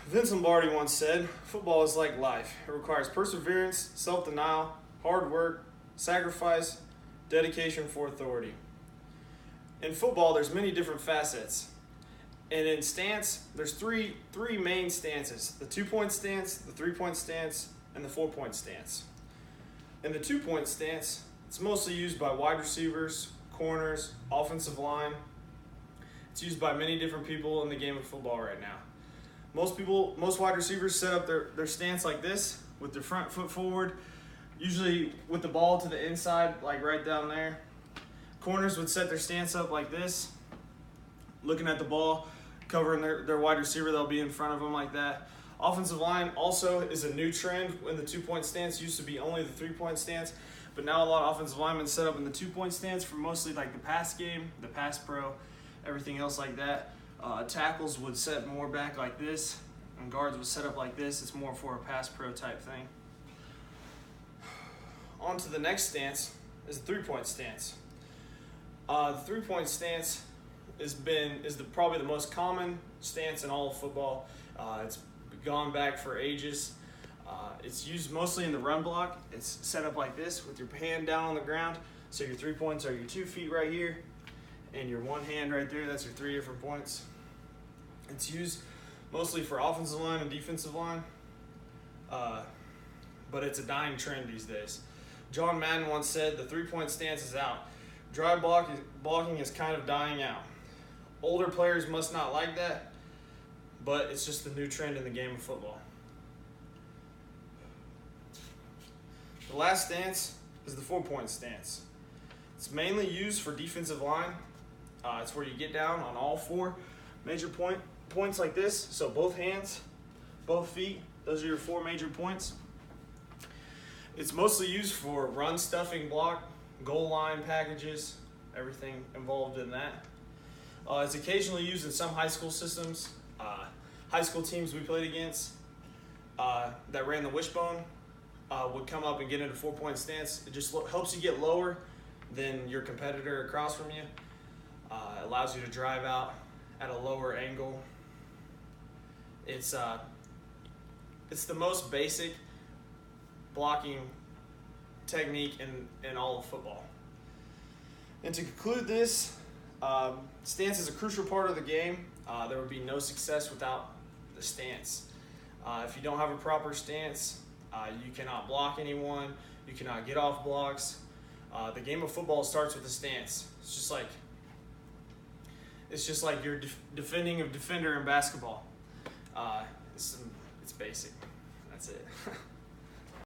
Vince Lombardi once said, "Football is like life. It requires perseverance, self-denial, hard work, sacrifice, dedication for authority." In football, there's many different facets. And in stance, there's three main stances: the 2-point stance, the 3-point stance, and the 4-point stance. In the 2-point stance, it's mostly used by wide receivers, corners, offensive line. It's used by many different people in the game of football right now. Most wide receivers set up their stance like this, with their front foot forward, usually with the ball to the inside, like right down there. Corners would set their stance up like this, looking at the ball, covering their wide receiver. They'll be in front of them like that. Offensive line also is a new trend. In the 2-point stance, used to be only the 3-point stance, but now a lot of offensive linemen set up in the 2-point stance for mostly like the pass game, the pass pro, everything else like that. Tackles would set more back like this, and guards would set up like this. It's more for a pass pro type thing. On to the next stance is the 3-point stance. The 3-point stance is probably the most common stance in all of football. It's gone back for ages. It's used mostly in the run block. It's set up like this with your hand down on the ground. So your 3 points are your 2 feet right here, and your one hand right there. That's your 3 different points. It's used mostly for offensive line and defensive line, but it's a dying trend these days. John Madden once said, "The 3-point stance is out. Dry blocking is kind of dying out." Older players must not like that, but it's just the new trend in the game of football. The last stance is the 4-point stance. It's mainly used for defensive line. It's where you get down on all 4 major points like this. So both hands, both feet, those are your 4 major points. It's mostly used for run stuffing block, goal line packages, everything involved in that. It's occasionally used in some high school systems. High school teams we played against that ran the wishbone would come up and get into 4-point stance. It just helps you get lower than your competitor across from you. It allows you to drive out at a lower angle. It's the most basic blocking technique in all of football. And to conclude this, stance is a crucial part of the game. There would be no success without the stance. If you don't have a proper stance, you cannot block anyone. You cannot get off blocks. The game of football starts with a stance. It's just like you're defending a defender in basketball. It's basic. That's it.